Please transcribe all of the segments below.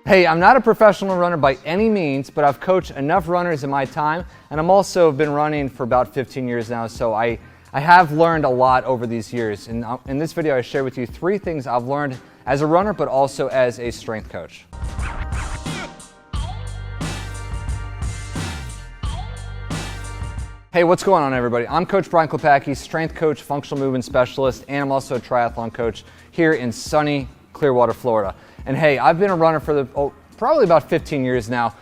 Hey, I'm not a professional runner by any means, but I've coached enough runners in my time, and I'm also been running for about 15 years now, so I have learned a lot over these years. And in this video, I share with you 3 things I've learned as a runner, but also as a strength coach. Hey, what's going on, everybody? I'm Coach Brian Klepacki, strength coach, functional movement specialist, and I'm also a triathlon coach here in sunny Clearwater, Florida. And hey, I've been a runner for probably about 15 years now,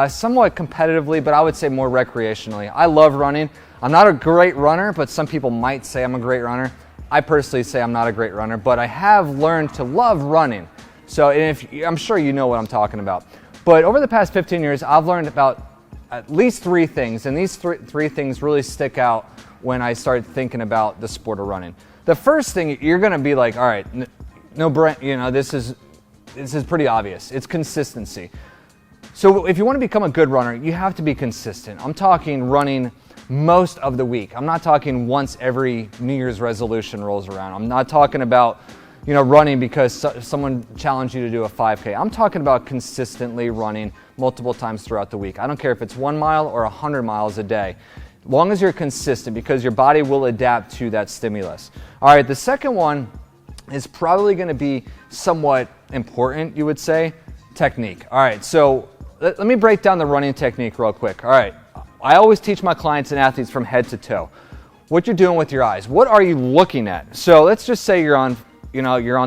somewhat competitively, but I would say more recreationally. I love running. I'm not a great runner, but some people might say I'm a great runner. I personally say I'm not a great runner, but I have learned to love running. So I'm sure you know what I'm talking about. But over the past 15 years, I've learned about at least 3 things, and these three things really stick out when I start thinking about the sport of running. The first thing, you're gonna be like, all right, this is pretty obvious. It's consistency. So if you want to become a good runner, you have to be consistent. I'm talking running most of the week. I'm not talking once every New Year's resolution rolls around. I'm not talking about, running because someone challenged you to do a 5K. I'm talking about consistently running multiple times throughout the week. I don't care if it's 1 mile or 100 miles a day. As long as you're consistent, because your body will adapt to that stimulus. All right, the second one is probably going to be somewhat important, you would say, technique. All right, so let me break down the running technique real quick. All right, I always teach my clients and athletes from head to toe. What you're doing with your eyes. What are you looking at? So let's just say you're on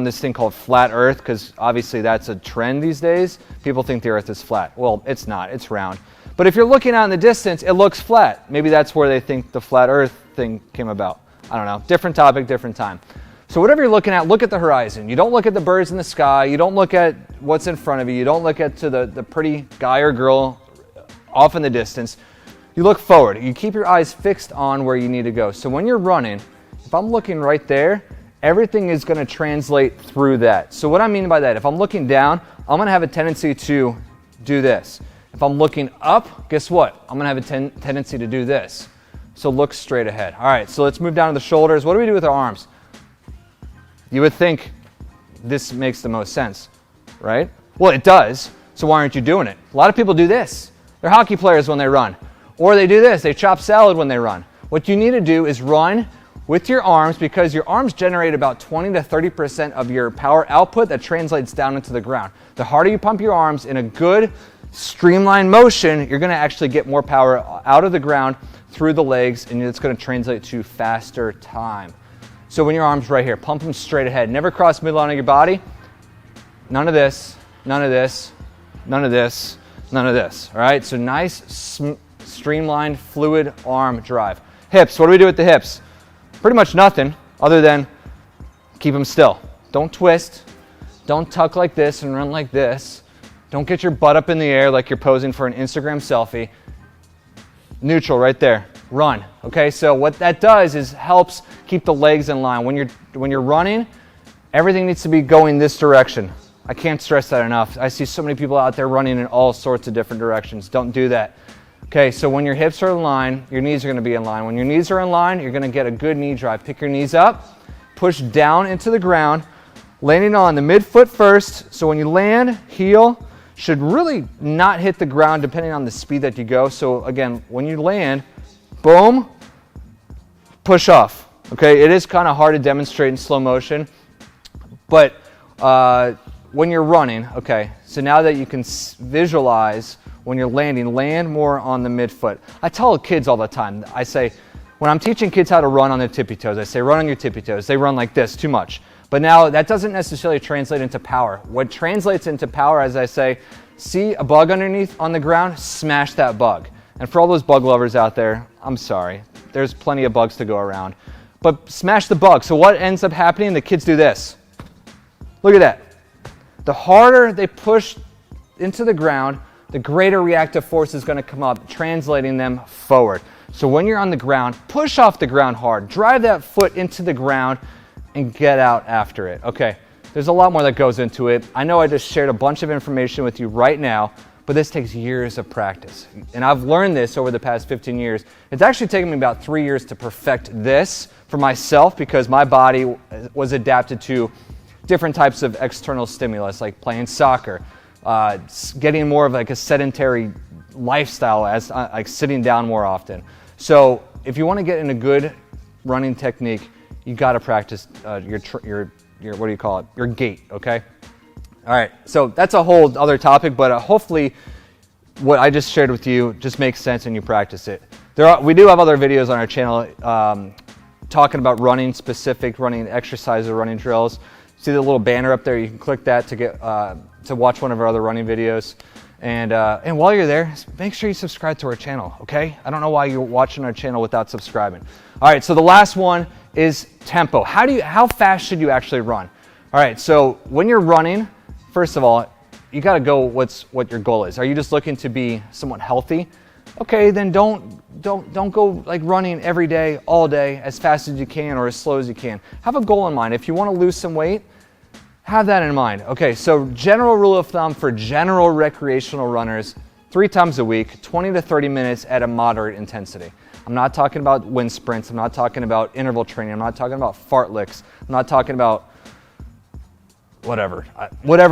this thing called flat earth, because obviously that's a trend these days. People think the earth is flat. Well, it's not, it's round. But if you're looking out in the distance, it looks flat. Maybe that's where they think the flat earth thing came about. I don't know, different topic, different time. So whatever you're looking at, look at the horizon. You don't look at the birds in the sky. You don't look at what's in front of you. You don't look at to the pretty guy or girl off in the distance. You look forward. You keep your eyes fixed on where you need to go. So when you're running, if I'm looking right there, everything is going to translate through that. So what I mean by that, if I'm looking down, I'm going to have a tendency to do this. If I'm looking up, guess what? I'm going to have a tendency to do this. So look straight ahead. All right, so let's move down to the shoulders. What do we do with our arms? You would think this makes the most sense, right? Well, it does, so why aren't you doing it? A lot of people do this. They're hockey players when they run. Or they do this, they chop salad when they run. What you need to do is run with your arms, because your arms generate about 20 to 30% of your power output that translates down into the ground. The harder you pump your arms in a good, streamlined motion, you're gonna actually get more power out of the ground through the legs, and it's gonna translate to faster time. So when your arms right here, pump them straight ahead. Never cross midline of your body. None of this, none of this, none of this, none of this. All right, so nice, streamlined, fluid arm drive. Hips, what do we do with the hips? Pretty much nothing other than keep them still. Don't twist. Don't tuck like this and run like this. Don't get your butt up in the air like you're posing for an Instagram selfie. Neutral right there. Run. Okay, so what that does is helps keep the legs in line. When you're running, everything needs to be going this direction. I can't stress that enough. I see so many people out there running in all sorts of different directions. Don't do that. Okay, so when your hips are in line, your knees are going to be in line. When your knees are in line, you're going to get a good knee drive. Pick your knees up, push down into the ground, landing on the midfoot first. So when you land, heel should really not hit the ground depending on the speed that you go. So again, when you land, boom, push off. Okay, it is kind of hard to demonstrate in slow motion, but when you're running, okay, so now that you can visualize when you're landing, land more on the midfoot. I tell kids all the time, I say, when I'm teaching kids how to run on their tippy toes, I say, run on your tippy toes. They run like this, too much. But now that doesn't necessarily translate into power. What translates into power, as I say, see a bug underneath on the ground, smash that bug. And for all those bug lovers out there, I'm sorry. There's plenty of bugs to go around. But smash the bug. So what ends up happening? The kids do this. Look at that. The harder they push into the ground, the greater reactive force is going to come up, translating them forward. So when you're on the ground, push off the ground hard. Drive that foot into the ground and get out after it. Okay, there's a lot more that goes into it. I know I just shared a bunch of information with you right now, but this takes years of practice. And I've learned this over the past 15 years. It's actually taken me about 3 years to perfect this for myself, because my body was adapted to different types of external stimulus, like playing soccer, getting more of like a sedentary lifestyle as like sitting down more often. So if you want to get in a good running technique, you got to practice your what do you call it? Your gait, okay? All right, so that's a whole other topic, but hopefully what I just shared with you just makes sense and you practice it. We do have other videos on our channel talking about running, specific running exercises or running drills. See the little banner up there? You can click that to get to watch one of our other running videos. And while you're there, make sure you subscribe to our channel, okay? I don't know why you're watching our channel without subscribing. All right, so the last one is tempo. How fast should you actually run? All right, so when you're running, first of all, you got to go what your goal is. Are you just looking to be somewhat healthy? Okay, then don't go like running every day, all day, as fast as you can or as slow as you can. Have a goal in mind. If you want to lose some weight, have that in mind. Okay, so general rule of thumb for general recreational runners, 3 times a week, 20 to 30 minutes at a moderate intensity. I'm not talking about wind sprints. I'm not talking about interval training. I'm not talking about fartleks. I'm not talking about whatever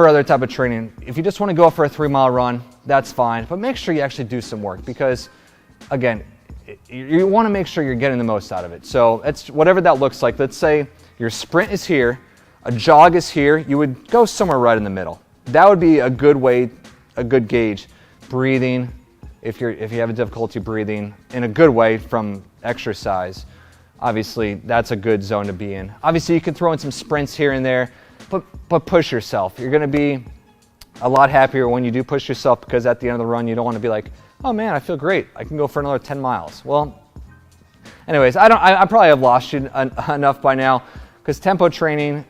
other type of training. If you just want to go for a 3-mile run, that's fine, but make sure you actually do some work because, again, you want to make sure you're getting the most out of it. So it's whatever that looks like. Let's say your sprint is here, a jog is here, you would go somewhere right in the middle. That would be a good way, a good gauge. Breathing, if you have a difficulty breathing in a good way from exercise, obviously that's a good zone to be in. Obviously you can throw in some sprints here and there, but push yourself. You're going to be a lot happier when you do push yourself because at the end of the run you don't want to be like, oh man, I feel great, I can go for another 10 miles. Well, anyways, I probably have lost you enough by now because tempo training,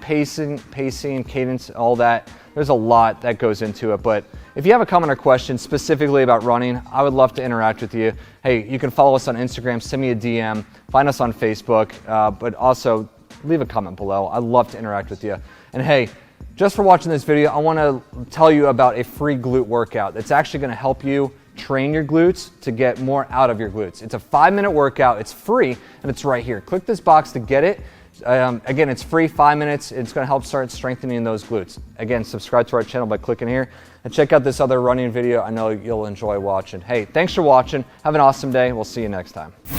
pacing, cadence, all that, there's a lot that goes into it. But if you have a comment or question specifically about running, I would love to interact with you. Hey, you can follow us on Instagram, send me a DM, find us on Facebook, but also leave a comment below. I'd love to interact with you. And hey, just for watching this video, I want to tell you about a free glute workout that's actually going to help you train your glutes to get more out of your glutes. It's a 5-minute workout. It's free, and it's right here. Click this box to get it. Again, it's free, 5 minutes. It's going to help start strengthening those glutes. Again, subscribe to our channel by clicking here and check out this other running video. I know you'll enjoy watching. Hey, thanks for watching. Have an awesome day. We'll see you next time.